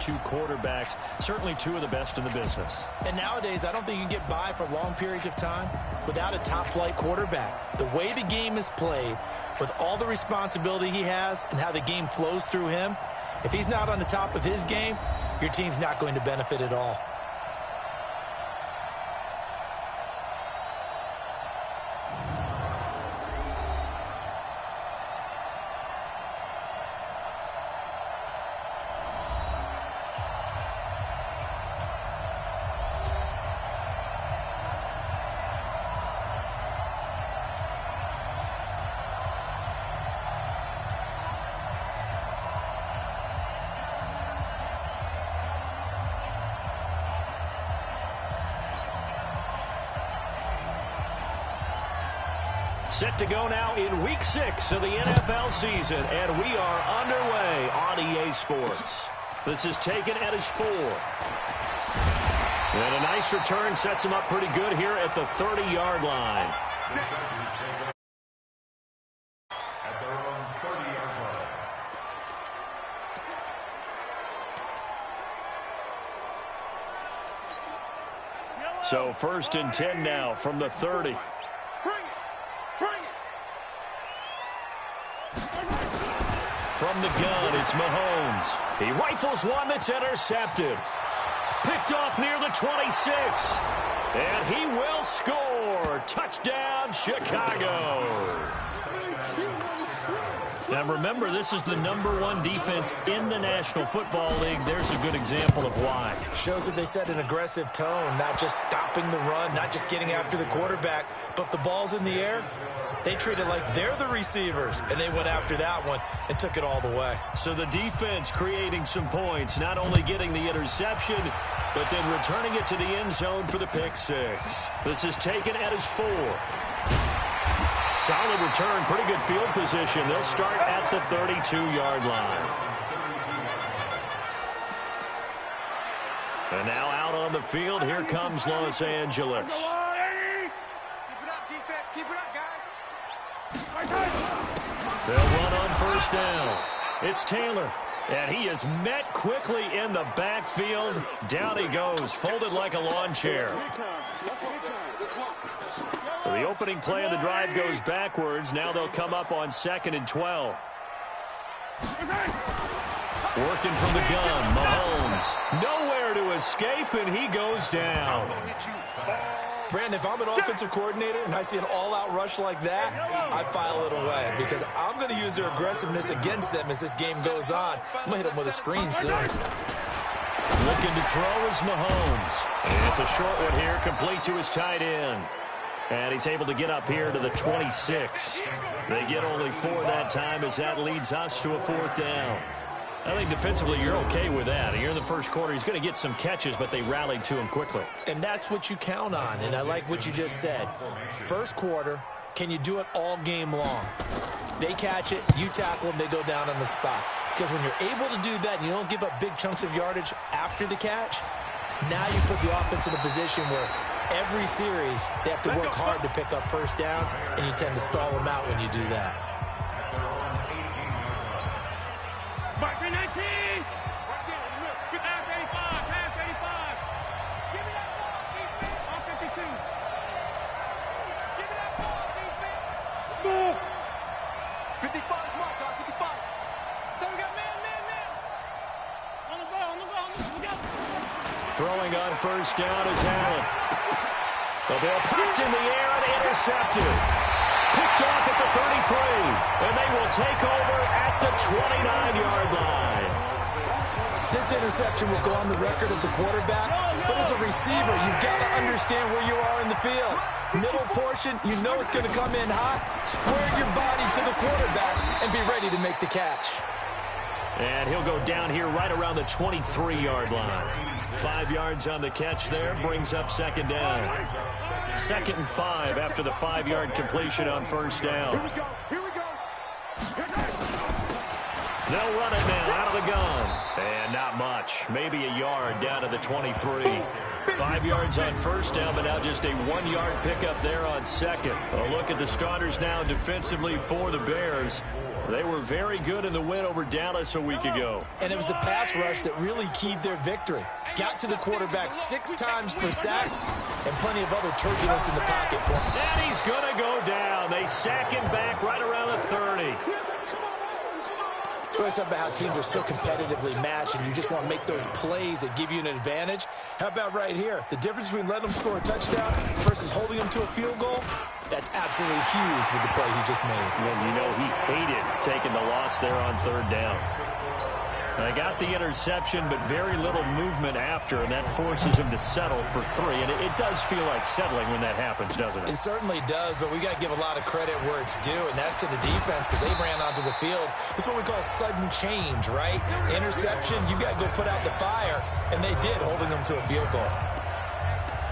two quarterbacks, certainly two of the best in the business. And nowadays, I don't think you can get by for long periods of time without a top-flight quarterback. The way the game is played, with all the responsibility he has and how the game flows through him, if he's not on the top of his game, your team's not going to benefit at all. Set to go now in Week 6 of the NFL season, and we are underway on EA Sports. This is taken at his 4. And a nice return sets him up pretty good here at the 30-yard line. So 1st and 10 now from the 30. From the gun, it's Mahomes. He rifles one that's intercepted. Picked off near the 26. And he will score. Touchdown, Chicago. Now remember, this is the #1 defense in the National Football League. There's a good example of why. Shows that they set an aggressive tone, not just stopping the run, not just getting after the quarterback, but if the ball's in the air, they treat it like they're the receivers, and they went after that one and took it all the way. So the defense creating some points, not only getting the interception, but then returning it to the end zone for the pick 6. This is taken at his 4. Solid return, pretty good field position. They'll start at the 32-yard line. And now out on the field, here comes Los Angeles. They'll run on 1st down. It's Taylor, and he is met quickly in the backfield. Down he goes, folded like a lawn chair. So the opening play of the drive goes backwards. Now they'll come up on 2nd and 12. Working from the gun, Mahomes. Nowhere to escape, and he goes down. Brandon, if I'm an offensive coordinator and I see an all-out rush like that, I file it away because I'm going to use their aggressiveness against them as this game goes on. I'm going to hit them with a screen soon. Looking to throw is Mahomes. And it's a short one here, complete to his tight end. And he's able to get up here to the 26. They get only 4 that time as that leads us to a 4th down. I think defensively you're okay with that. Here in the first quarter, he's going to get some catches, but they rallied to him quickly. And that's what you count on, and I like what you just said. First quarter, can you do it all game long? They catch it, you tackle them, they go down on the spot. Because when you're able to do that and you don't give up big chunks of yardage after the catch, now you put the offense in a position where every series they have to work hard to pick up first downs, and you tend to stall them out when you do that. Mark 19! Pass 85! Pass 85! Give me that ball, defense! On 52. Give me that ball, defense! Smooth! 55 is marked, guys, 55. So we got man. On the ball, we got Throwing on 1st down is Allen. The ball popped in the air and intercepted. Picked off at the 33, and they will take over at the 29-yard line. This interception will go on the record of the quarterback, but as a receiver, you've got to understand where you are in the field. Middle portion, you know it's going to come in hot. Square your body to the quarterback and be ready to make the catch. And he'll go down here right around the 23-yard line. 5 yards on the catch there, brings up 2nd down. 2nd and 5 after the 5-yard completion on 1st down. Here we go. They'll run it now out of the gun. And not not much. Maybe a yard down to the 23. 5 yards on first down, but now just a 1-yard pickup there on second. A look at the starters now defensively for the Bears. They were very good in the win over Dallas a week ago. And it was the pass rush that really keyed their victory. Got to the quarterback 6 times for sacks and plenty of other turbulence in the pocket for him. And he's going to go down. They sack him back right around the 30. We always talk about how teams are so competitively matched and you just want to make those plays that give you an advantage. How about right here? The difference between letting them score a touchdown versus holding them to a field goal, that's absolutely huge with the play he just made. Well, you know, he hated taking the loss there on third down. They got the interception, but very little movement after, and that forces him to settle for 3. And it does feel like settling when that happens, doesn't it? It certainly does, but we got to give a lot of credit where it's due, and that's to the defense because they ran onto the field. This is what we call sudden change, right? Interception, you got to go put out the fire, and they did, holding them to a field goal.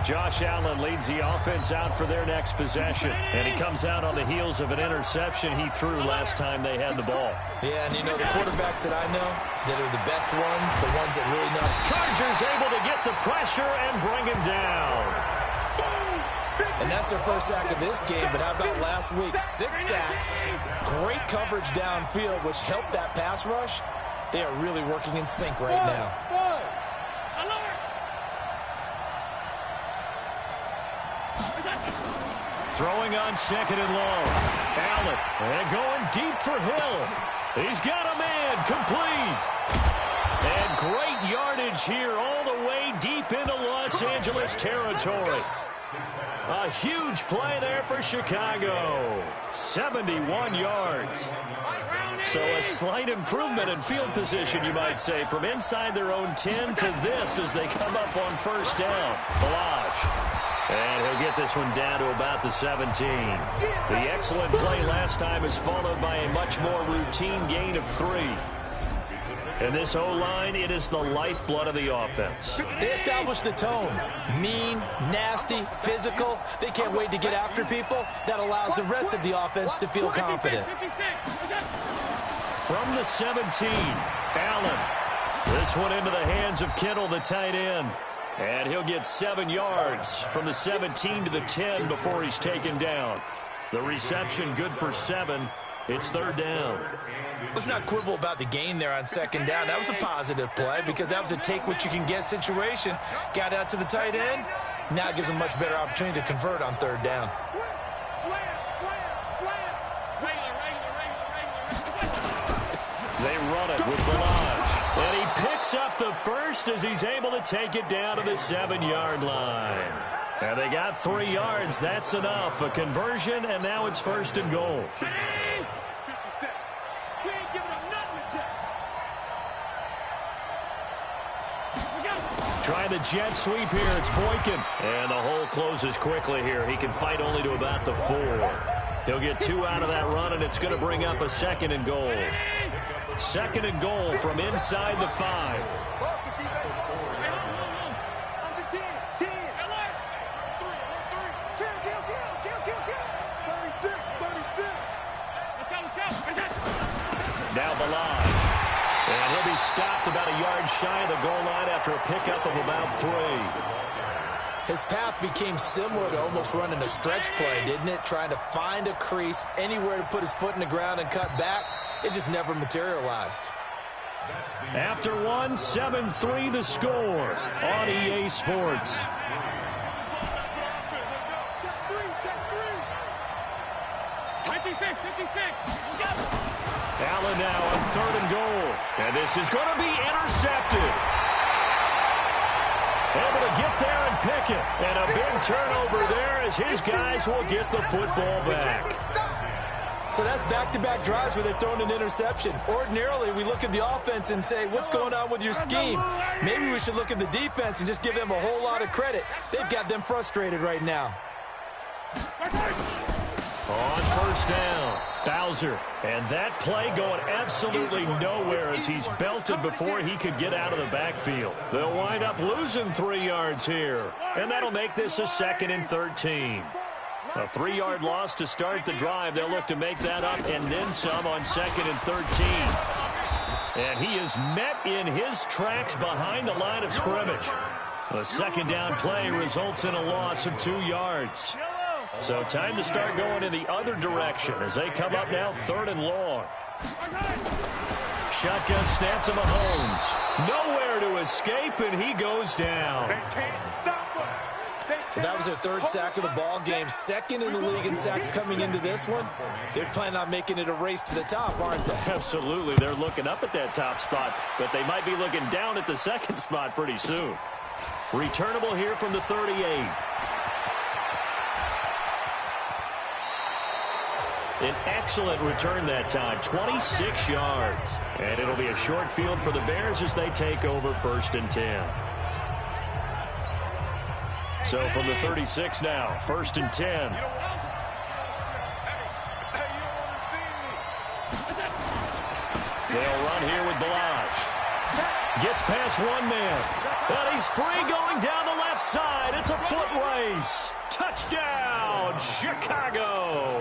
Josh Allen leads the offense out for their next possession. And he comes out on the heels of an interception he threw last time they had the ball. Yeah, and you know the quarterbacks that I know that are the best ones, the ones that really know. Chargers able to get the pressure and bring him down. And that's their first sack of this game, but how about last week? 6 sacks, great coverage downfield, which helped that pass rush. They are really working in sync right now. Throwing on second and long. Allen, and going deep for Hill. He's got a man, complete. And great yardage here all the way deep into Los Angeles territory. A huge play there for Chicago. 71 yards. So a slight improvement in field position, you might say, from inside their own 10 to this as they come up on first down. Balaj. And he'll get this one down to about the 17. The excellent play last time is followed by a much more routine gain of 3. And this O-line, it is the lifeblood of the offense. They establish the tone. Mean, nasty, physical. They can't wait to get after people. That allows the rest of the offense to feel confident. From the 17, Allen. This one into the hands of Kittle, the tight end. And he'll get 7 yards from the 17 to the 10 before he's taken down. The reception good for 7. It's third down. Let's not quibble about the gain there on second down. That was a positive play because that was a take-what-you-can-get situation. Got out to the tight end. Now it gives them a much better opportunity to convert on third down. They run it with Balaj. And he picks up the first as he's able to take it down to the 7-yard line. And they got 3 yards. That's enough. A conversion, and now it's first and goal. Trying the jet sweep here. It's Boykin. And the hole closes quickly here. He can fight only to about the 4. He'll get 2 out of that run, and it's going to bring up a second and goal. Second and goal from inside the 5. Now Balaj. And he'll be stopped about a yard shy of the goal line after a pickup of about 3. His path became similar to almost running a stretch play, didn't it? Trying to find a crease, anywhere to put his foot in the ground and cut back. It just never materialized. After 1, 7-3 the score on EA Sports. Allen now on third and goal. And this is going to be intercepted. Able to get there and pick it. And a big turnover there as his guys will get the football back. So that's back-to-back drives where they've thrown an interception. Ordinarily, we look at the offense and say, what's going on with your scheme? Maybe we should look at the defense and just give them a whole lot of credit. They've got them frustrated right now. On first down, Bowser. And that play going absolutely nowhere as he's belted before he could get out of the backfield. They'll wind up losing 3 yards here. And that'll make this a 2nd and 13. A 3-yard loss to start the drive. They'll look to make that up and then some on 2nd and 13. And he is met in his tracks behind the line of scrimmage. A second down play results in a loss of 2 yards. So time to start going in the other direction as they come up now 3rd and long. Shotgun snap to Mahomes. Nowhere to escape, and he goes down. That was their 3rd sack of the ball game. 2nd in the league in sacks coming into this one. They're planning on making it a race to the top, aren't they? Absolutely. They're looking up at that top spot, but they might be looking down at the 2nd spot pretty soon. Returnable here from the 38. An excellent return that time, 26 yards. And it'll be a short field for the Bears as they take over 1st and 10. So from the 36 now, 1st and 10. They'll run here with Balaj. Gets past one man. And he's free going down the left side. It's a foot race. Touchdown, Chicago.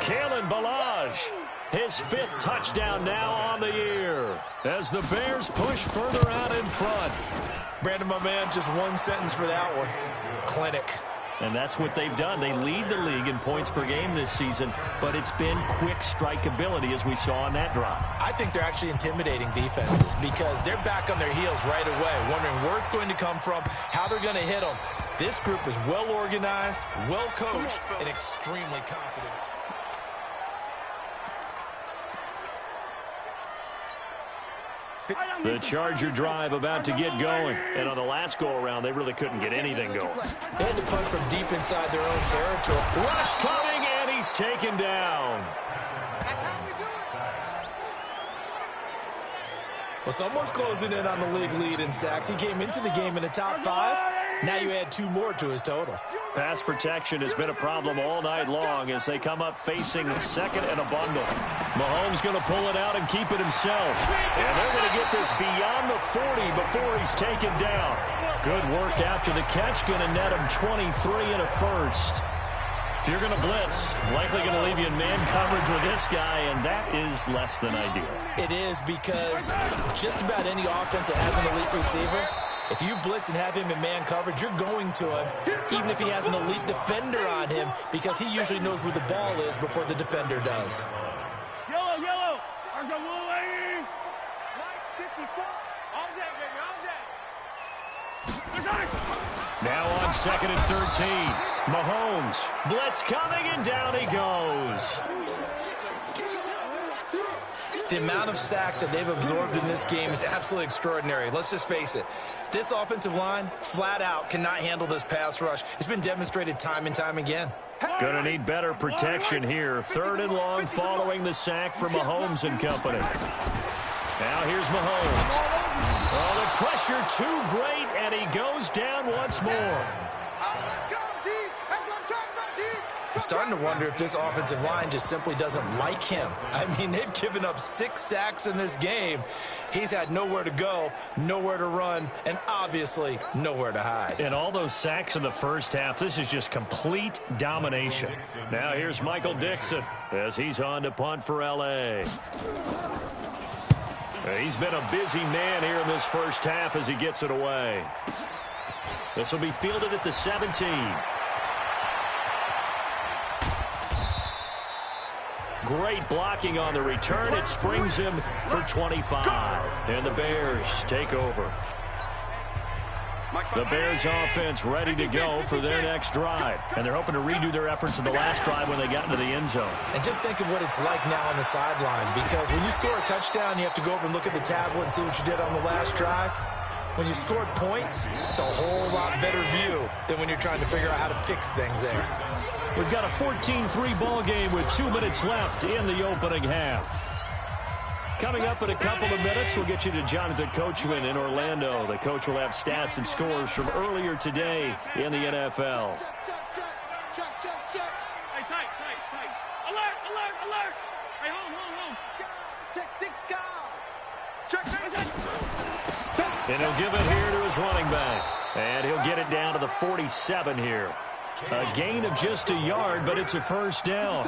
Kalen Balaj, his 5th touchdown now on the year as the Bears push further out in front. Brandon, my man, just one sentence for that one. Clinic. And that's what they've done. They lead the league in points per game this season, but it's been quick strike ability as we saw on that drive. I think they're actually intimidating defenses because they're back on their heels right away, wondering where it's going to come from, how they're going to hit them. This group is well organized, well coached, and extremely confident. The Charger drive about to get going. And on the last go-around, they really couldn't get anything going. They had to punt from deep inside their own territory. Rush coming, and he's taken down. That's how we do it. Well, someone's closing in on the league lead in sacks. He came into the game in the top 5. Now you add 2 more to his total. Pass protection has been a problem all night long as they come up facing 2nd and a bundle. Mahomes going to pull it out and keep it himself. And they're going to get this beyond the 40 before he's taken down. Good work after the catch. Going to net him 23 and a first. If you're going to blitz, likely going to leave you in man coverage with this guy, and that is less than ideal. It is because just about any offense that has an elite receiver, if you blitz and have him in man coverage, you're going to him, even if he has an elite defender on him, because he usually knows where the ball is before the defender does. Yellow, yellow. Argo away. 54. All day, baby, all day. Now on 2nd and 13. Mahomes. Blitz coming, and down he goes. The amount of sacks that they've absorbed in this game is absolutely extraordinary. Let's just face it. This offensive line, flat out, cannot handle this pass rush. It's been demonstrated time and time again. Gonna need better protection here. 3rd and long following the sack from Mahomes and company. Now here's Mahomes. Oh, the pressure too great, and he goes down once more. I'm starting to wonder if this offensive line just simply doesn't like him. I mean, they've given up 6 sacks in this game. He's had nowhere to go, nowhere to run, and obviously nowhere to hide. And all those sacks in the first half, this is just complete domination. Now here's Michael Dixon as he's on to punt for L.A. He's been a busy man here in this first half as he gets it away. This will be fielded at the 17. Great blocking on the return. It springs him for 25. And the Bears take over. The Bears offense ready to go for their next drive. And they're hoping to redo their efforts in the last drive when they got into the end zone. And just think of what it's like now on the sideline, because when you score a touchdown, you have to go over and look at the tablet and see what you did on the last drive. When you scored points, it's a whole lot better view than when you're trying to figure out how to fix things there. We've got a 14-3 ball game with 2 minutes left in the opening half. Coming up in a couple of minutes, we'll get you to Jonathan Coachman in Orlando. The coach will have stats and scores from earlier today in the NFL. Check. Hey, tight. Alert. Hey, home. Check. And he'll give it here to his running back. And he'll get it down to the 47 here. A gain of just a yard, but it's a first down.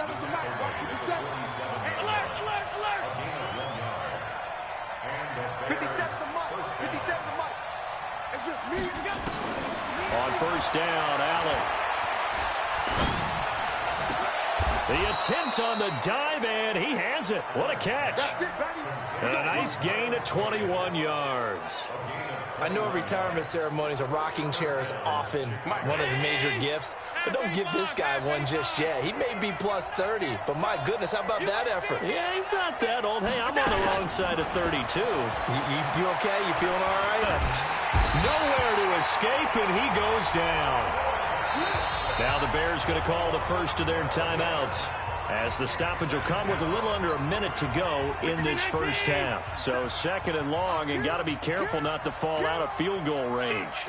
On first down, Allen. The attempt on the dive, and he has it. What a catch. And a nice gain of 21 yards. I know at retirement ceremonies, a rocking chair is often one of the major gifts, but don't give this guy one just yet. He may be plus 30, but my goodness, how about that effort? Yeah, he's not that old. Hey, I'm on the wrong side of 32. You okay? You feeling all right? Nowhere to escape, and he goes down. Now the Bears going to call the first of their timeouts, as the stoppage will come with a little under a minute to go in this first half. So second and long, and got to be careful not to fall out of field goal range.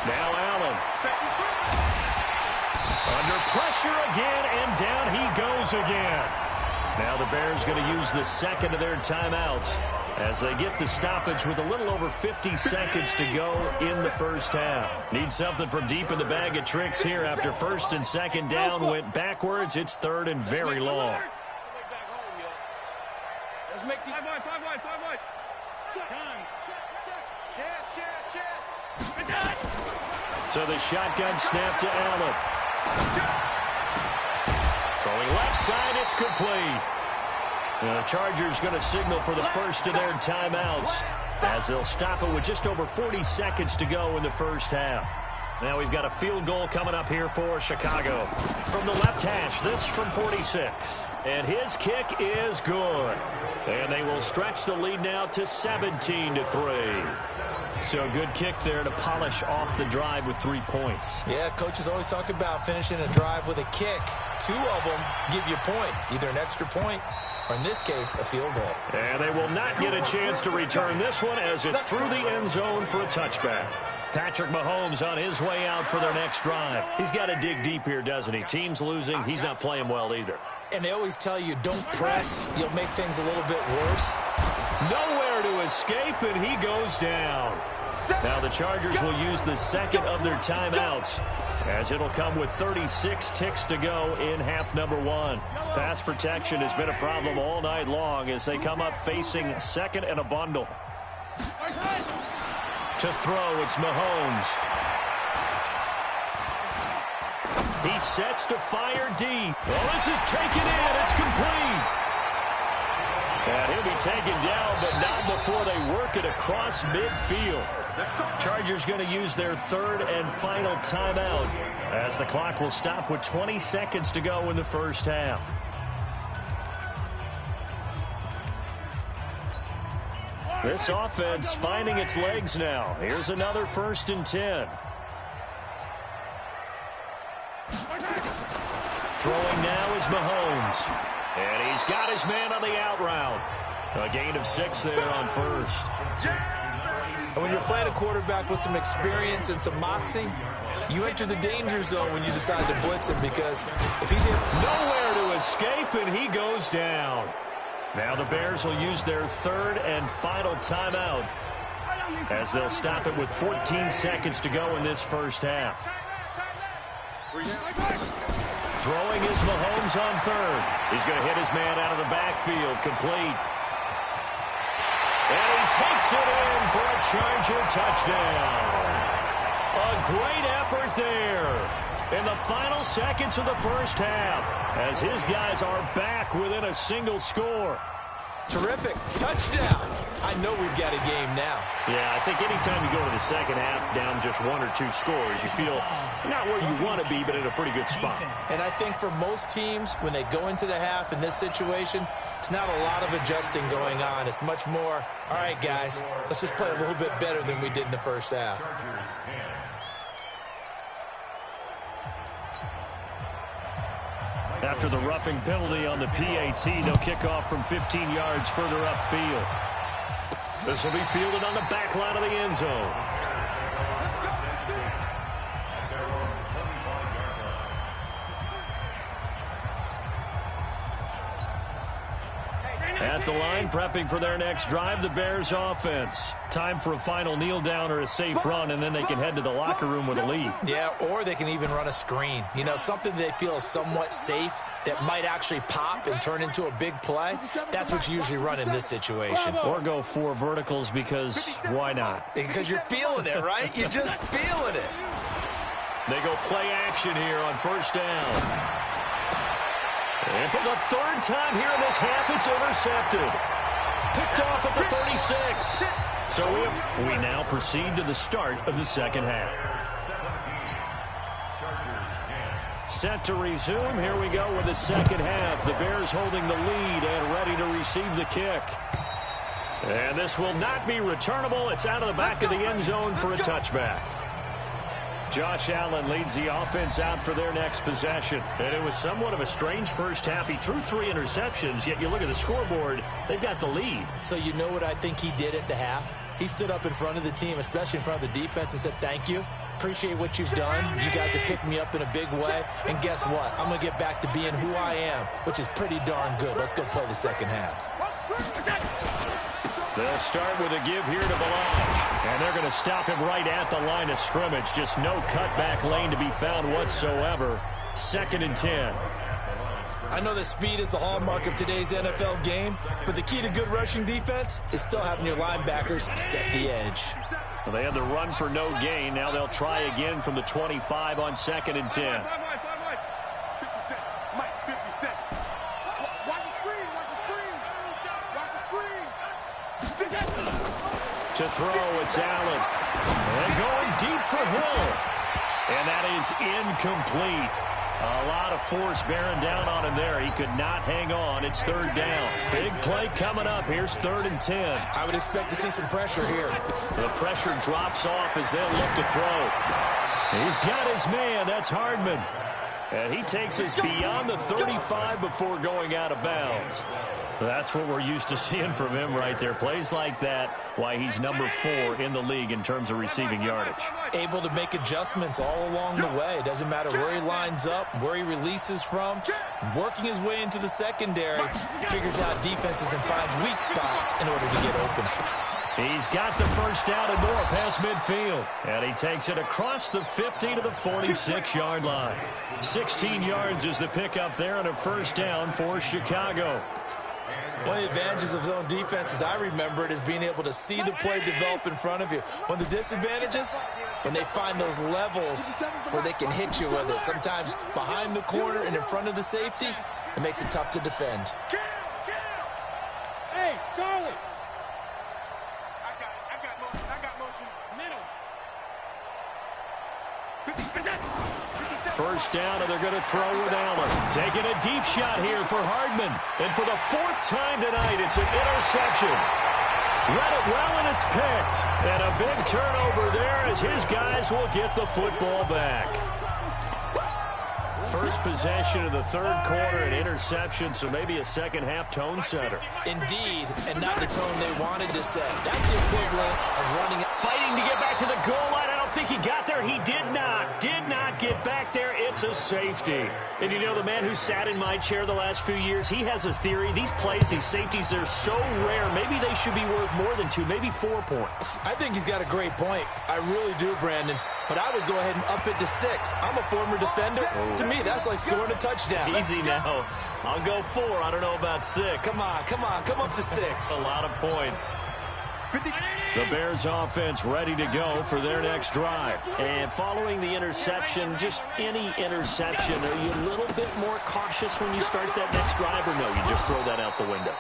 Now Allen. Under pressure again, and down he goes again. Now the Bears going to use the second of their timeouts as they get the stoppage with a little over 50 seconds to go in the first half. Need something from deep in the bag of tricks here after first and second down went backwards. It's third and very long. Let's make the 5 wide. So the shotgun snap to Allen. Throwing left side, it's complete. The Chargers going to signal for the first of their timeouts as they'll stop it with just over 40 seconds to go in the first half. Now we've got a field goal coming up here for Chicago. From the left hash, this from 46. And his kick is good. And they will stretch the lead now to 17-3. So a good kick there to polish off the drive with 3 points. Yeah, coaches always talk about finishing a drive with a kick. 2 of them give you points, either an extra point or, in this case, a field goal. And they will not get a chance to return this one as it's through the end zone for a touchback. Patrick Mahomes on his way out for their next drive. He's got to dig deep here, doesn't he? Team's losing. He's not playing well either. And they always tell you, don't press. You'll make things a little bit worse. Nowhere to escape, and he goes down. Now the Chargers will use the second of their timeouts, as it'll come with 36 ticks to go in half number 1. Pass protection has been a problem all night long as they come up facing second and a bundle. To throw, it's Mahomes. He sets to fire deep. Well, this is taken in. It's complete. And he'll be taken down, but not before they work it across midfield. Chargers going to use their third and final timeout as the clock will stop with 20 seconds to go in the first half. This offense finding its legs now. Here's another 1st and 10. Throwing now is Mahomes. And he's got his man on the out route. A gain of 6 there on first. And when you're playing a quarterback with some experience and some moxie, you enter the danger zone when you decide to blitz him, because if he's in... Nowhere to escape, and he goes down. Now the Bears will use their third and final timeout as they'll stop it with 14 seconds to go in this first half. Throwing is Mahomes on third. He's going to hit his man out of the backfield, complete. And he takes it in for a Charger touchdown. A great effort there in the final seconds of the first half as his guys are back within a single score. Terrific. Touchdown. I know we've got a game now. Yeah, I think anytime you go to the second half down just 1 or 2 scores, you feel not where you want to be, but in a pretty good spot. And I think for most teams, when they go into the half in this situation, it's not a lot of adjusting going on. It's much more, all right, guys, let's just play a little bit better than we did in the first half. After the roughing penalty on the PAT, they'll kick off from 15 yards further upfield. This will be fielded on the back line of the end zone. At the line, prepping for their next drive, the Bears offense. Time for a final kneel down or a safe run, and then they can head to the locker room with a lead. Yeah, or they can even run a screen. You know, something they feel is somewhat safe that might actually pop and turn into a big play. That's what you usually run in this situation. Or go 4 verticals because why not? Because you're feeling it, right? You're just feeling it. They go play action here on first down. And for the 3rd time here in this half, it's intercepted. Picked off at the 36. So we now proceed to the start of the second half. Set to resume. Here we go with the second half. The Bears holding the lead and ready to receive the kick. And this will not be returnable. It's out of the back of the end zone for a touchback. Josh Allen leads the offense out for their next possession. And it was somewhat of a strange first half. He threw 3 interceptions, yet you look at the scoreboard, they've got the lead. So you know what I think he did at the half? He stood up in front of the team, especially in front of the defense, and said, thank you. Appreciate what you've done. You guys have picked me up in a big way. And guess what? I'm going to get back to being who I am, which is pretty darn good. Let's go play the second half. They'll start with a give here to Balaj. And they're going to stop him right at the line of scrimmage. Just no cutback lane to be found whatsoever. 2nd and 10. I know that speed is the hallmark of today's NFL game, but the key to good rushing defense is still having your linebackers set the edge. Well, they had the run for no gain. Now they'll try again from the 25 on 2nd and 10. 50 seconds. Mike, 50 seconds. Watch the screen. Watch the screen. Watch the screen. To throw, it's Allen. And going deep for Hill. And that is incomplete. A lot of force bearing down on him there. He could not hang on. It's 3rd down. Big play coming up. Here's 3rd and 10. I would expect to see some pressure here. The pressure drops off as they'll look to throw. He's got his man. That's Hardman. And he takes us beyond the 35 before going out of bounds. That's what we're used to seeing from him right there. Plays like that, why he's number 4 in the league in terms of receiving yardage. Able to make adjustments all along the way. Doesn't matter where he lines up, where he releases from. Working his way into the secondary, figures out defenses and finds weak spots in order to get open. He's got the first down and more past midfield. And he takes it across the 50 to the 46-yard line. 16 yards is the pickup there and a first down for Chicago. One of the advantages of zone defense, as I remember it, is being able to see the play develop in front of you. One of the disadvantages, when they find those levels where they can hit you with it, sometimes behind the corner and in front of the safety, it makes it tough to defend. Hey, Charlie. I got motion. Middle. First down, and they're going to throw with Allen. Taking a deep shot here for Hardman. And for the 4th time tonight, it's an interception. Read it well, and it's picked. And a big turnover there as his guys will get the football back. First possession of the 3rd quarter, an interception, so maybe a second-half tone setter. Indeed, and not the tone they wanted to set. That's the equivalent of running. Fighting to get back to the goal line. I don't think he got there. He did not get back there. It's a safety. And you know, the man who sat in my chair the last few years, he has a theory. These plays, these safeties, they're so rare. Maybe they should be worth more than 2, maybe 4 points. I think he's got a great point. I really do, Brandon. But I would go ahead and up it to 6. I'm a former defender. To me, that's like scoring a touchdown. Easy now. I'll go 4. I don't know about 6. Come on. Come up to 6. A lot of points. The Bears offense ready to go for their next drive. And following the interception, just any interception, are you a little bit more cautious when you start that next drive, or no, you just throw that out the window?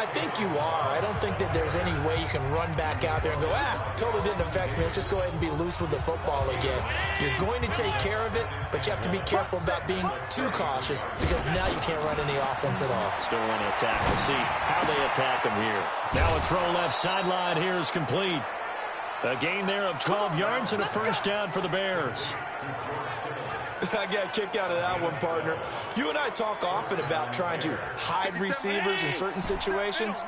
I think you are. I don't think that there's any way you can run back out there and go, totally didn't affect me. Let's just go ahead and be loose with the football again. You're going to take care of it, but you have to be careful about being too cautious because now you can't run any offense at all. Still want to attack. We'll see how they attack him here. Now a throw left sideline here is complete. A gain there of 12 yards and a first down for the Bears. I got a kick out of that one, partner. You and I talk often about trying to hide receivers in certain situations,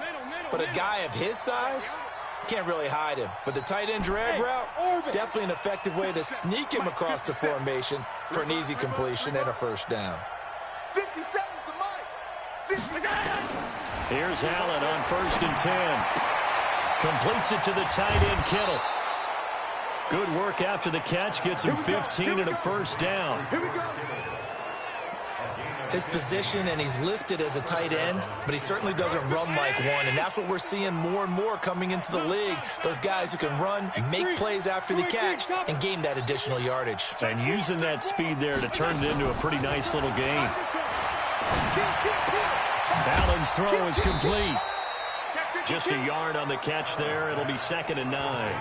but a guy of his size can't really hide him. But the tight end drag route, definitely an effective way to sneak him across the formation for an easy completion and a first down. 50 seconds to Mike. 50 seconds. Here's Allen on 1st and 10. Completes it to the tight end, Kittle. Good work after the catch. Gets him 15 and a first down. Here we go. His position, and he's listed as a tight end, but he certainly doesn't run like one, and that's what we're seeing more and more coming into the league. Those guys who can run, make plays after the catch, and gain that additional yardage. And using that speed there to turn it into a pretty nice little game. Allen's throw is complete. Just a yard on the catch there. It'll be 2nd and 9.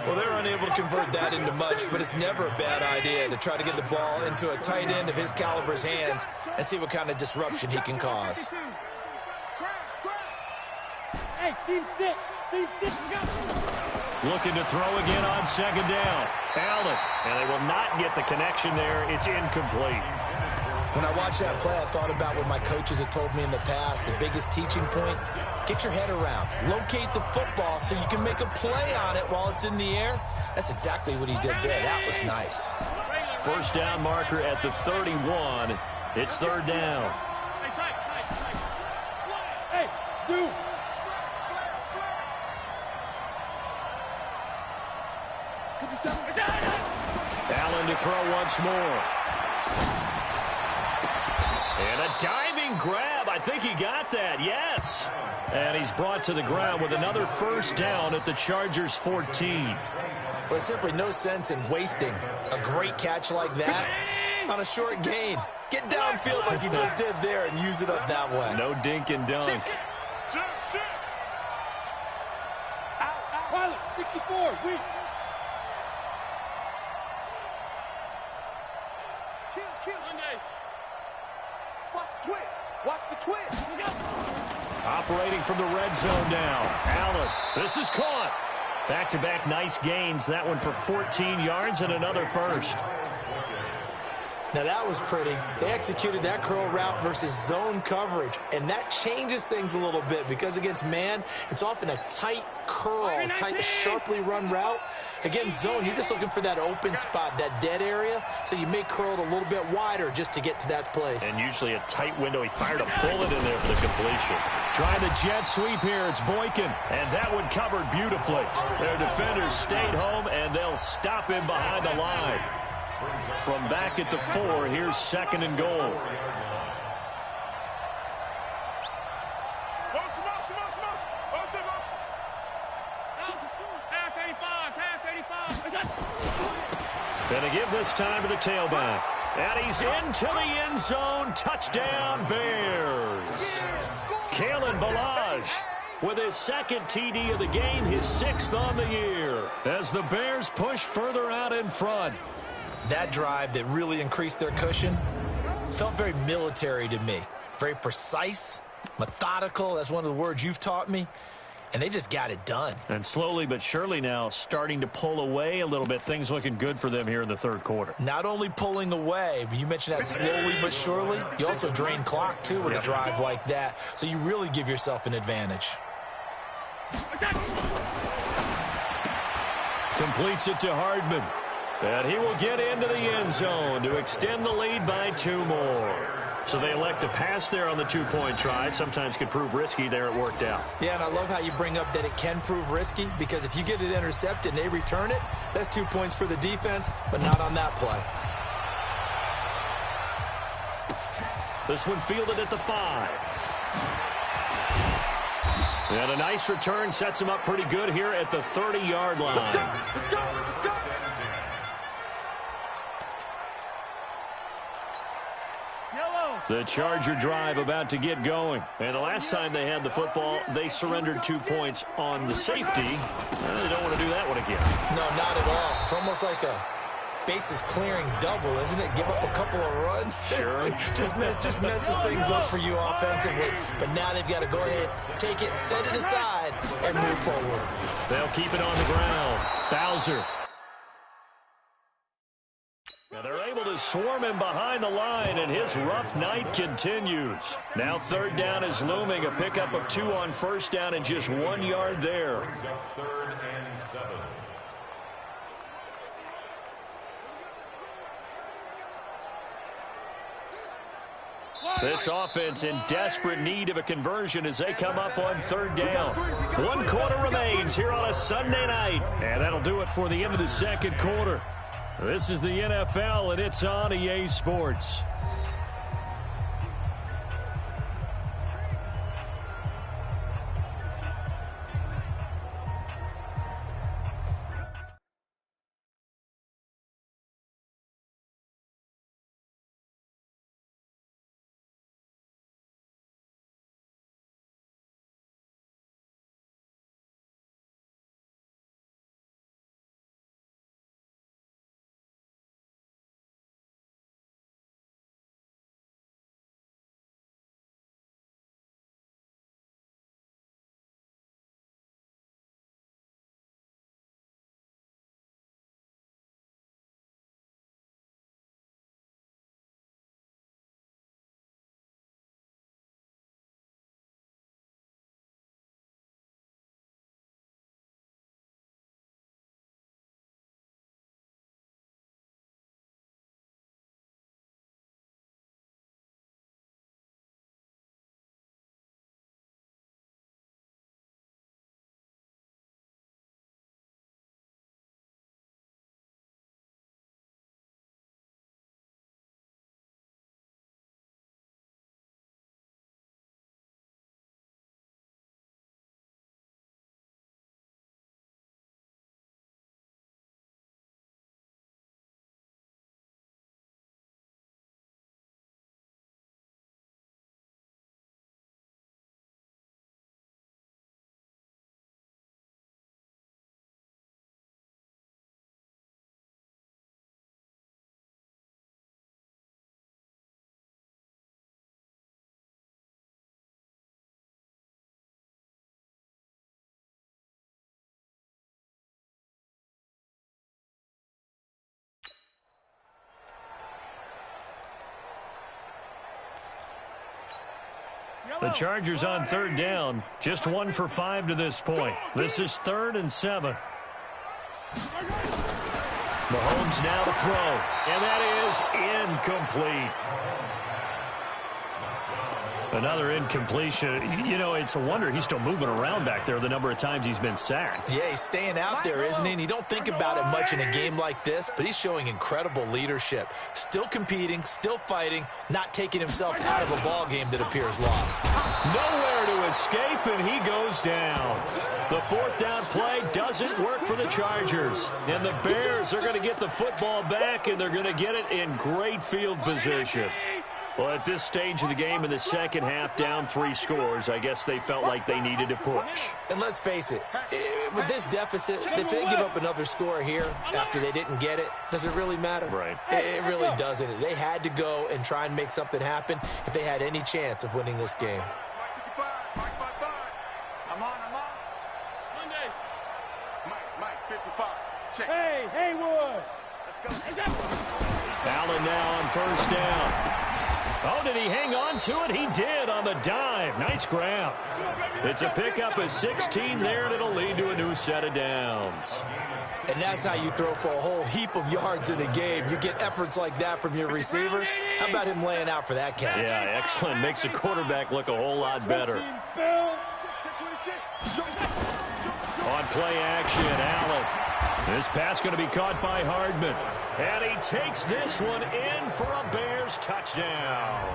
Well, they're unable to convert that into much, but it's never a bad idea to try to get the ball into a tight end of his caliber's hands and see what kind of disruption he can cause. Hey, seam 6. Seam 6, go. Looking to throw again on 2nd down. Allen, and they will not get the connection there. It's incomplete. When I watched that play, I thought about what my coaches had told me in the past. The biggest teaching point, get your head around. Locate the football so you can make a play on it while it's in the air. That's exactly what he did there. That was nice. First down marker at the 31. It's 3rd down. Hey, Sue. Allen to throw once more. And a diving grab. I think he got that. Yes. And he's brought to the ground with another first down at the Chargers' 14. Well, there's simply no sense in wasting a great catch like that on a short gain. Get downfield like he just did there and use it up that way. No dink and dunk. Pilot, 64, weak. Kill. Watch the twist. Watch the twist. Operating from the red zone now. Allen, this is caught. Back-to-back nice gains. That one for 14 yards and another first. Now that was pretty. They executed that curl route versus zone coverage, and that changes things a little bit because against man, it's often a tight curl, tight, sharply run route. Against zone, you're just looking for that open spot, that dead area, so you may curl it a little bit wider just to get to that place. And usually a tight window. He fired a bullet in there for the completion. Trying the jet sweep here. It's Boykin, and that one covered beautifully. Their defenders stayed home, and they'll stop him behind the line. From back at the 4, here's 2nd and goal. Gonna give this time to the tailback. And he's into the end zone. Touchdown, Bears. Kalen Ballage with his 2nd TD of the game, his 6th on the year, as the Bears push further out in front. That drive that really increased their cushion felt very military to me. Very precise, methodical. That's one of the words you've taught me. And they just got it done. And slowly but surely now starting to pull away a little bit. Things looking good for them here in the 3rd quarter. Not only pulling away, but you mentioned that slowly but surely. You also drain clock, too, with a drive like that. So you really give yourself an advantage. Completes it to Hardman. And he will get into the end zone to extend the lead by 2 more. So they elect to pass there on the 2-point try. Sometimes could prove risky. There it worked out. Yeah, and I love how you bring up that it can prove risky, because if you get it intercepted and they return it, that's 2 points for the defense, but not on that play. This one fielded at the 5. And a nice return sets him up pretty good here at the 30-yard line. Let's go. The Charger drive about to get going. And the last time they had the football, they surrendered 2 points on the safety. They don't want to do that one again. No, not at all. It's almost like a bases clearing double, isn't it? Give up a couple of runs. Sure. just messes things up for you offensively. But now they've got to go ahead, take it, set it aside, and move forward. They'll keep it on the ground. Bowser. Now they're able to swarm him behind the line, and his rough night continues. Now 3rd down is looming. A pickup of 2 on 1st down and just 1 yard there. 3rd and 7. This offense in desperate need of a conversion as they come up on third down. 1 quarter remains here on a Sunday night. And that'll do it for the end of the second quarter. This is the NFL, and it's on EA Sports. The Chargers on third down, just 1 for 5 to this point. This is 3rd and 7. Mahomes now to throw, and that is incomplete. Another incompletion. You know, it's a wonder he's still moving around back there the number of times he's been sacked. Yeah, he's staying out there, isn't he? And you don't think about it much in a game like this, but he's showing incredible leadership. Still competing, still fighting, not taking himself out of a ball game that appears lost. Nowhere to escape, and he goes down. The 4th down play doesn't work for the Chargers. And the Bears are going to get the football back, and they're going to get it in great field position. Well, at this stage of the game in the second half, down 3 scores, I guess they felt like they needed to push. And let's face it, with this deficit, if they give up another score here after they didn't get it, does it really matter? Right. It really doesn't. They had to go and try and make something happen if they had any chance of winning this game. I'm on. Monday. Mike, 55. Check. Hey, Haywood. Let's go. Allen now on first down. Oh, did he hang on to it? He did on the dive. Nice grab. It's a pickup of 16 there, and it'll lead to a new set of downs. And that's how you throw for a whole heap of yards in a game. You get efforts like that from your receivers. How about him laying out for that catch? Yeah, excellent. Makes the quarterback look a whole lot better. On play action, Allen. This pass going to be caught by Hardman. And he takes this one in for a Bears touchdown.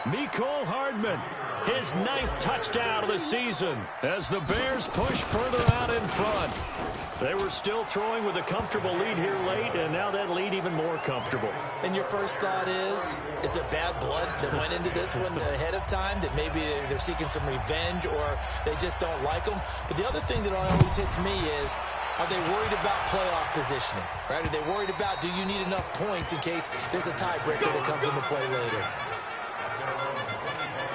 Mecole Hardman, his 9th touchdown of the season as the Bears push further out in front. They were still throwing with a comfortable lead here late, and now that lead even more comfortable. And your first thought is it bad blood that went into this one ahead of time, that maybe they're seeking some revenge or they just don't like them? But the other thing that always hits me is, are they worried about playoff positioning, right? Are they worried about, do you need enough points in case there's a tiebreaker that comes into play later?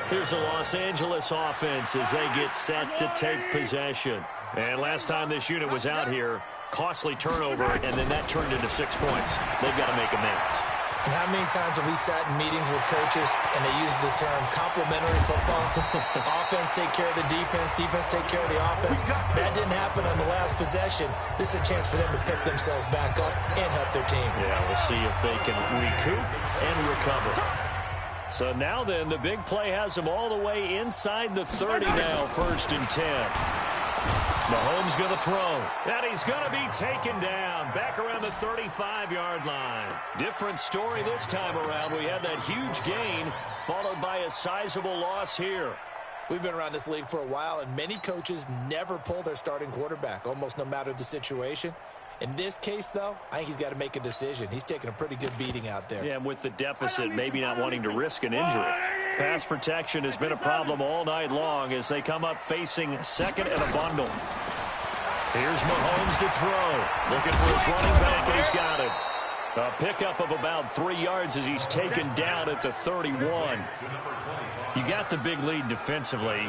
Here's a Los Angeles offense as they get set to take possession. And last time this unit was out here, costly turnover, and then that turned into 6 points. They've got to make amends. And how many times have we sat in meetings with coaches and they use the term complementary football? Offense take care of the defense, defense take care of the offense. That didn't happen on the last possession. This is a chance for them to pick themselves back up and help their team. Yeah, we'll see if they can recoup and recover. So now then, the big play has him all the way inside the 30 now, 1st and 10. Mahomes going to throw. And he's going to be taken down back around the 35-yard line. Different story this time around. We had that huge gain followed by a sizable loss here. We've been around this league for a while, and many coaches never pull their starting quarterback, almost no matter the situation. In this case, though, I think he's got to make a decision. He's taking a pretty good beating out there. Yeah, and with the deficit, maybe not wanting to risk an injury. Pass protection has been a problem all night long as they come up facing 2nd and a bundle. Here's Mahomes to throw. Looking for his running back, and he's got it. A pickup of about 3 yards as he's taken down at the 31. You got the big lead defensively.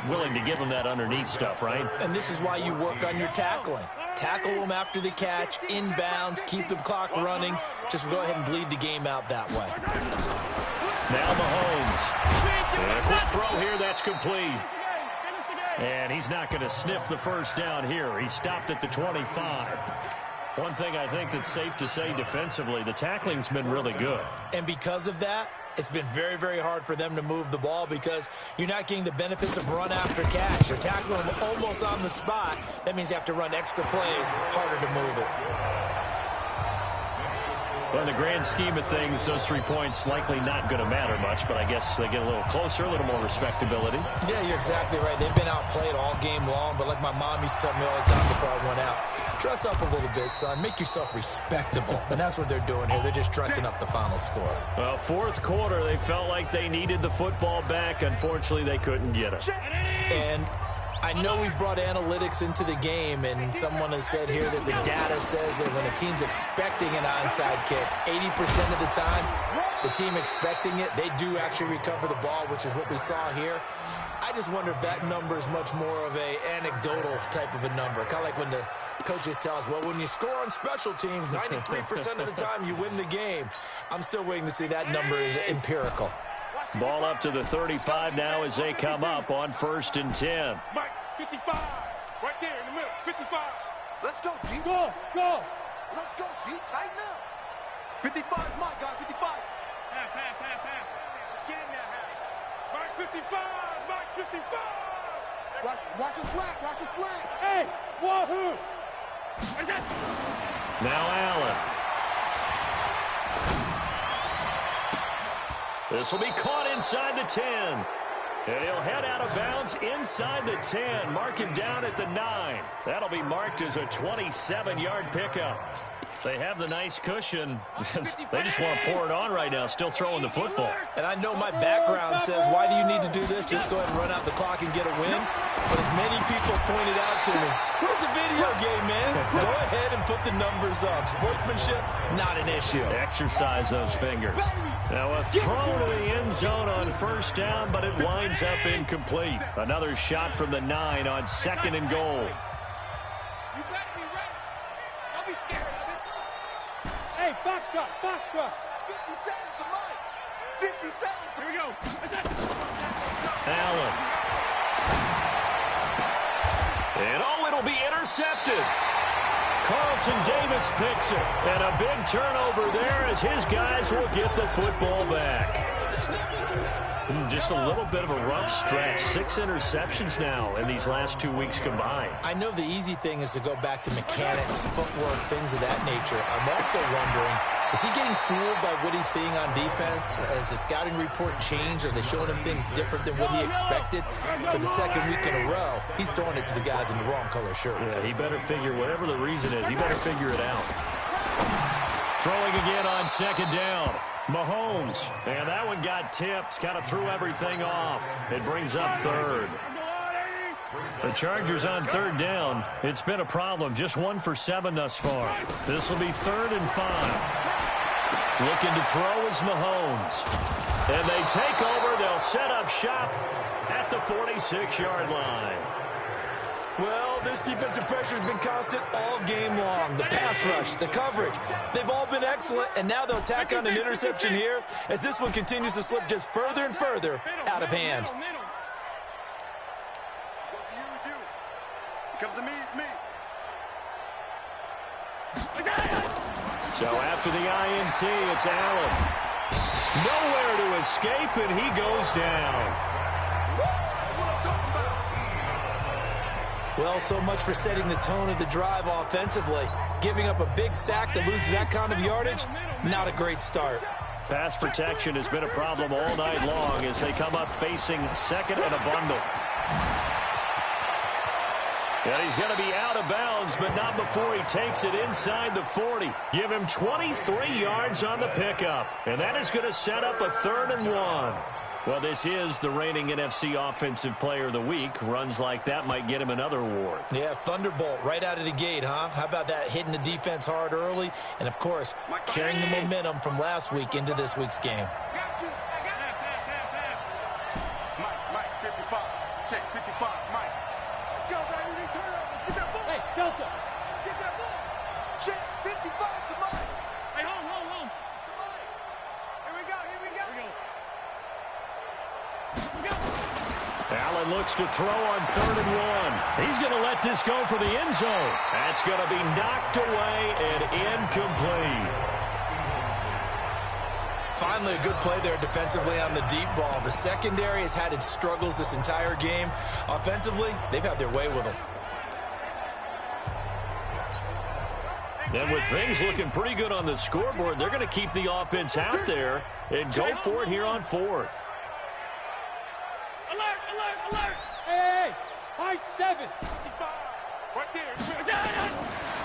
Willing to give him that underneath stuff, right? And this is why you work on your tackling. Tackle them after the catch, inbounds, keep the clock running. Just go ahead and bleed the game out that way. Now Mahomes. And a quick throw here, that's complete. And he's not going to sniff the first down here. He stopped at the 25. One thing I think that's safe to say defensively, the tackling's been really good. And because of that, it's been very, very hard for them to move the ball because you're not getting the benefits of run after catch. You're tackling them almost on the spot. That means you have to run extra plays, harder to move it. Well, in the grand scheme of things, those 3 points likely not going to matter much, but I guess they get a little closer, a little more respectability. Yeah, you're exactly right. They've been outplayed all game long, but like my mom used to tell me all the time before I went out, dress up a little bit, son. Make yourself respectable. And that's what they're doing here. They're just dressing up the final score. Well, 4th quarter, they felt like they needed the football back. Unfortunately, they couldn't get it. And I know we brought analytics into the game, and someone has said here that the data says that when a team's expecting an onside kick, 80% of the time, the team expecting it, they do actually recover the ball, which is what we saw here. I just wonder if that number is much more of a anecdotal type of a number. Kind of like when the coaches tell us, well, when you score on special teams, 93% of the time you win the game. I'm still waiting to see that number is empirical. Ball up to the 35 now as they come up on 1st and 10. Mike, 55. Right there in the middle, 55. Let's go, D. Go, go. Let's go, D. Tighten up. 55 is my guy, 55. Pass. Let's get in there, half. Mike, 55. Mike, 55. Watch a slant. Watch a slant. Hey, wahoo. Now Allen. This will be caught inside the 10. And he'll head out of bounds inside the 10. Mark him down at the 9. That'll be marked as a 27-yard pickup. They have the nice cushion. They just want to pour it on right now, still throwing the football. And I know my background says, why do you need to do this? Just go ahead and run out the clock and get a win. But as many people pointed out to me, it's a video game, man. Go ahead and put the numbers up. Sportsmanship, not an issue. Exercise those fingers. Now a throw to the end zone on 1st down, but it winds up incomplete. Another shot from the 9 on 2nd and goal. You better be ready. Don't be scared of it. Hey, foxtrot. 50 seconds to Mike. 50 seconds. Here we go. That's it. Allen. And it'll be intercepted. Carlton Davis picks it. And a big turnover there as his guys will get the football back. Just a little bit of a rough stretch. 6 interceptions now in these last 2 weeks combined. I know the easy thing is to go back to mechanics, footwork, things of that nature. I'm also wondering, is he getting fooled by what he's seeing on defense? Has the scouting report changed? Are they showing him things different than what he expected? For the 2nd week in a row, he's throwing it to the guys in the wrong color shirts. Yeah, he better figure, whatever the reason is, he better figure it out. Throwing again on 2nd down. Mahomes, and that one got tipped, kind of threw everything off. It brings up 3rd. The Chargers on 3rd down. It's been a problem, just 1 for 7 thus far. This will be 3rd and 5. Looking to throw is Mahomes. And they take over, they'll set up shop at the 46-yard line. Well, this defensive pressure has been constant all game long. The pass rush, the coverage, they've all been excellent, and now they'll tack on an interception here as this one continues to slip just further and further out of hand. It comes to me, it's me. So after the INT, it's Allen. Nowhere to escape, and he goes down. Well, so much for setting the tone of the drive offensively. Giving up a big sack that loses that kind of yardage, not a great start. Pass protection has been a problem all night long as they come up facing second and a bundle. And he's going to be out of bounds, but not before he takes it inside the 40. Give him 23 yards on the pickup. And that is going to set up a 3rd and 1. Well, this is the reigning NFC Offensive Player of the Week. Runs like that might get him another award. Yeah, Thunderbolt right out of the gate, huh? How about that, hitting the defense hard early? And, of course, carrying the momentum from last week into this week's game. Mike, 55. Check, 55, Mike. Let's go, baby. They turn over. Get that ball. Hey, Delta. Get that ball. Check, 55 to Mike. Hey, home. Mike. Here we go. Allen looks to throw on 3rd and 1. He's going to let this go for the end zone. That's going to be knocked away and incomplete. Finally, a good play there defensively on the deep ball. The secondary has had its struggles this entire game. Offensively, they've had their way with them. And with things looking pretty good on the scoreboard, they're going to keep the offense out there and go for it here on 4th. Alert. Hey, high 7. Right there.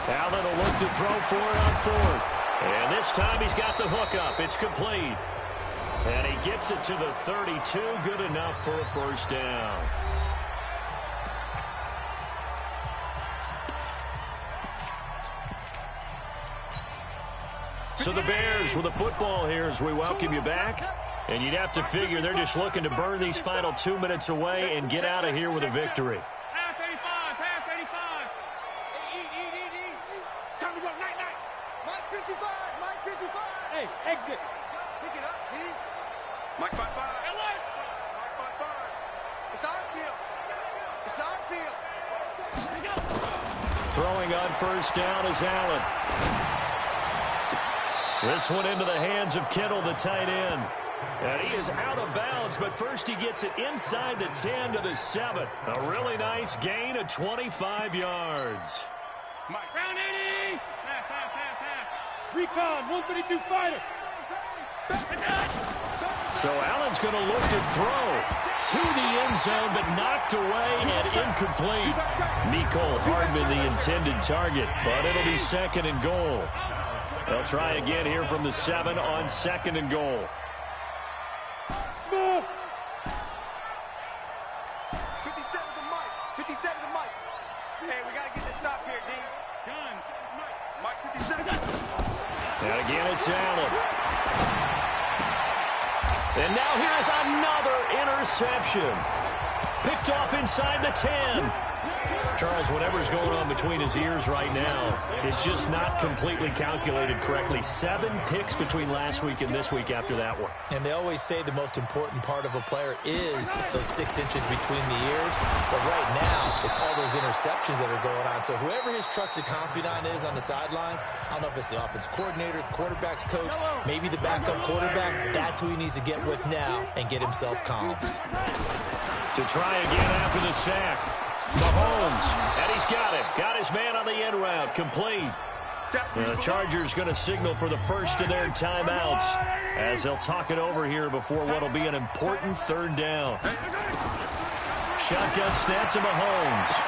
Allen will look to throw for it on 4th. And this time he's got the hook up. It's complete. And he gets it to the 32. Good enough for a 1st down. So the Bears with the football here as we welcome you back. And you'd have to figure they're just looking to burn these final 2 minutes away and get out of here with a victory. Pass 85. Eat. Time to go. Night. Mike 55. Hey, exit. Pick it up, E. Mike 55. Alert. Mike 55. It's our field. Here we go. Throwing on 1st down is Allen. This one into the hands of Kittle, the tight end. And he is out of bounds, but first he gets it inside the 10 to the 7. A really nice gain of 25 yards. Mike. Round 80. Pass. Recon, 152 fighter. So Allen's going to look to throw to the end zone, but knocked away and incomplete. Mecole Hardman, the intended target, but it'll be 2nd and goal. They'll try again here from the 7 on 2nd and goal. Smith. 57 to Mike. Hey, we got to get this stop here, D. Gun. Mike 57. And again, it's Allen. And now here is another interception. Picked off inside the 10. Charles, whatever's going on between his ears right now, it's just not completely calculated correctly. 7 picks between last week and this week after that one. And they always say the most important part of a player is those 6 inches between the ears. But right now, it's all those interceptions that are going on. So whoever his trusted confidant is on the sidelines, I don't know if it's the offensive coordinator, the quarterback's coach, maybe the backup quarterback, that's who he needs to get with now and get himself calm. To try again after the sack. Mahomes, and he's got it. Got his man on the end route, complete. And the Chargers going to signal for the first of their timeouts as they'll talk it over here before what will be an important 3rd down. Shotgun snap to Mahomes.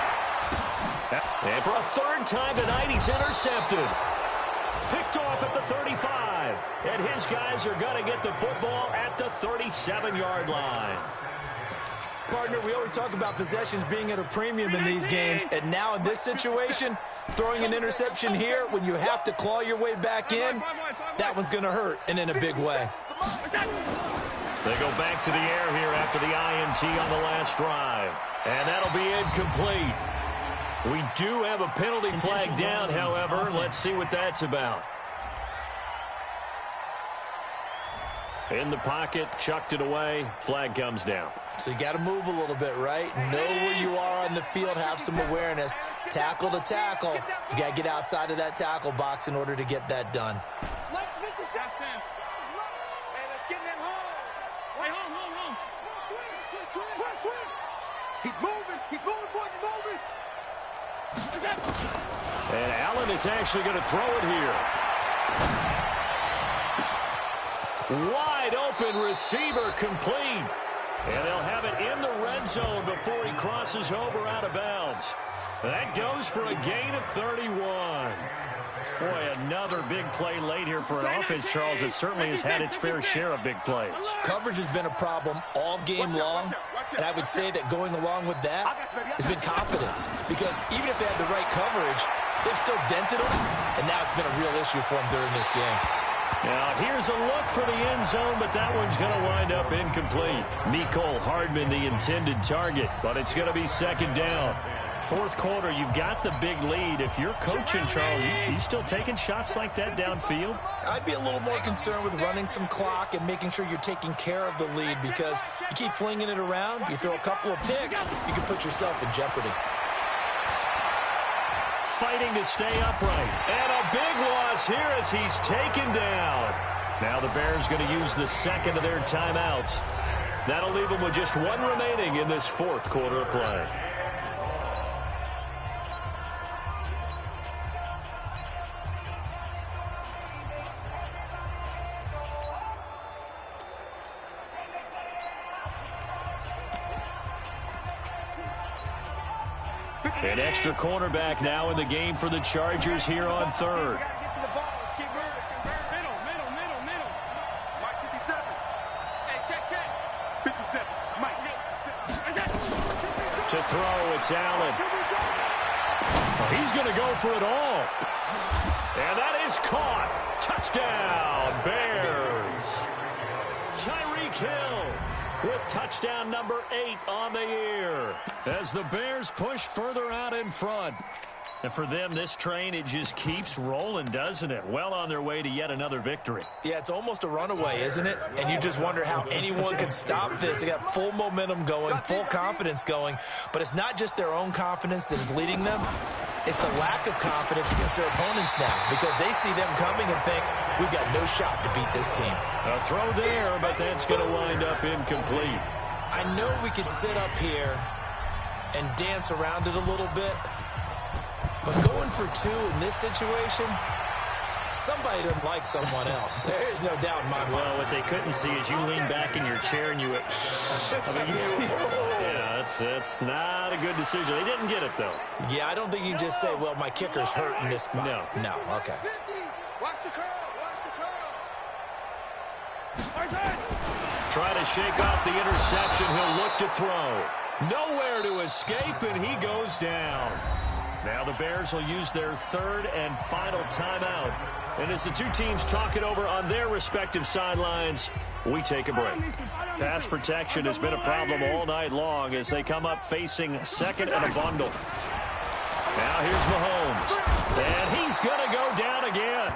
And for a 3rd time tonight, he's intercepted. Picked off at the 35. And his guys are going to get the football at the 37-yard line. Partner, we always talk about possessions being at a premium in these games, and now in this situation, throwing an interception here when you have to claw your way back in, that one's going to hurt, and in a big way. They go back to the air here after the INT on the last drive, and that'll be incomplete. We do have a penalty flag down, however. Let's see what that's about. In the pocket, chucked it away, flag comes down. So you got to move a little bit, right? Know where you are on the field, have some awareness. Tackle to tackle. You got to get outside of that tackle box in order to get that done. Mike 57. Hey, He's moving. He's moving, boys. He's moving. And Allen is actually going to throw it here. Wide open receiver complete. And they'll have it in the red zone before he crosses over out of bounds. That goes for a gain of 31. Boy, another big play late here for an offense, Charles, that certainly has had its fair share of big plays. Coverage has been a problem all game long, and I would say that going along with that has been confidence. Because even if they had the right coverage, they've still dented them, and now it's been a real issue for them during this game. Now, here's a look for the end zone, but that one's going to wind up incomplete. Mecole Hardman, the intended target, but it's going to be second down. Fourth quarter, you've got the big lead. If you're coaching, Charles, you still taking shots like that downfield? I'd be a little more concerned with running some clock and making sure you're taking care of the lead, because you keep flinging it around, you throw a couple of picks, you can put yourself in jeopardy. Fighting to stay upright. And a big loss here as he's taken down. Now the Bears going to use the second of their timeouts. That'll leave them with just one remaining in this fourth quarter of play. An extra cornerback now in the game for the Chargers here on third. Mike, 57. Hey, check. 57. Mike. To throw, it's Allen. Oh, he's going to go for it all. And that is caught. Touchdown, Bears. Tyreek Hill with touchdown number 8 on the year as the Bears push further out in front. And for them, this train, it just keeps rolling, doesn't it? Well on their way to yet another victory. Yeah, it's almost a runaway, isn't it? And you just wonder how anyone can stop this. They got full momentum going, full confidence going. But it's not just their own confidence that is leading them. It's the lack of confidence against their opponents now, because they see them coming and think, we've got no shot to beat this team. A throw there, but that's going to wind up incomplete. I know we could sit up here and dance around it a little bit, but going for 2 in this situation, somebody doesn't like someone else. There's no doubt in my mind. Well, what they couldn't see is you lean back in your chair and you went, yeah, that's not a good decision. They didn't get it, though. Yeah, I don't think you can just say, well, my kicker's hurt in this spot. No, okay. Watch the curl. Try to shake off the interception. He'll look to throw. Nowhere to escape, and he goes down. Now the Bears will use their third and final timeout. And as the two teams talk it over on their respective sidelines, we take a break. Pass protection has been a problem all night long as they come up facing second and a bundle. Now here's Mahomes. And he's going to go down again.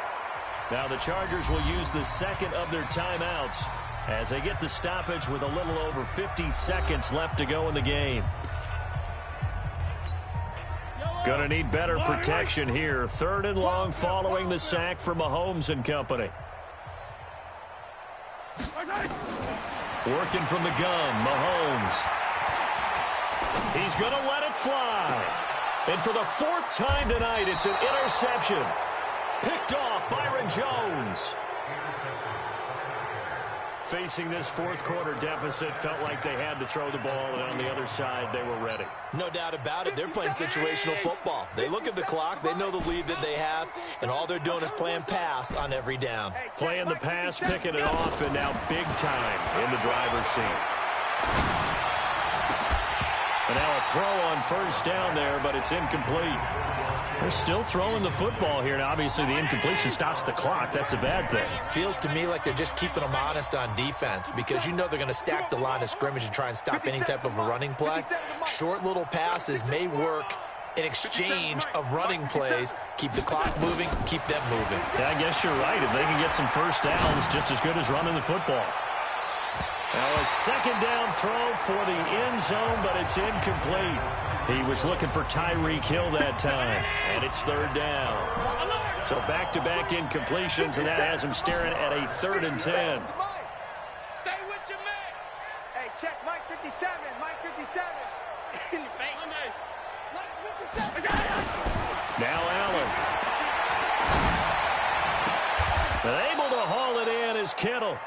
Now the Chargers will use the second of their timeouts as they get the stoppage with a little over 50 seconds left to go in the game. Going to need better protection here. Third and long following the sack from Mahomes and company. Working from the gun, Mahomes. He's going to let it fly. And for the 4th time tonight, it's an interception. Picked off Byron Jones. Facing this fourth quarter deficit, felt like they had to throw the ball, and on the other side, they were ready. No doubt about it. They're playing situational football. They look at the clock, they know the lead that they have, and all they're doing is playing pass on every down. Playing the pass, picking it off, and now big time in the driver's seat. And now a throw on first down there, but it's incomplete. They're still throwing the football here. Now, obviously, the incompletion stops the clock. That's a bad thing. Feels to me like they're just keeping them honest on defense, because you know they're going to stack the line of scrimmage and try and stop any type of a running play. Short little passes may work in exchange of running plays. Keep the clock moving, keep them moving. Yeah, I guess you're right. If they can get some first downs, just as good as running the football. Now a second down throw for the end zone, but it's incomplete. He was looking for Tyreek Hill that time, and it's third down. So back-to-back incompletions, and that has him staring at a 3rd and 10. Stay with your man. Hey, Check, Mike 57. Mike 57. In the bank. Mike's 57. Now Allen. And able to haul it in is Kittle.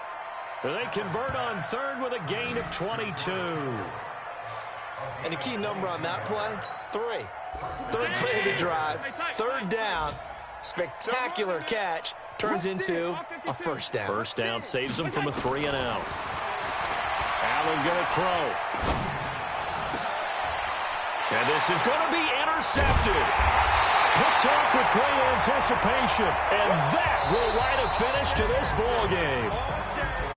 They convert on third with a gain of 22. And the key number on that play, 3. Third play of the drive, third down, spectacular catch, turns into a first down. First down saves them from a 3-and-out. Allen going to throw. And this is going to be intercepted. Picked off with great anticipation. And that will write a finish to this ball game.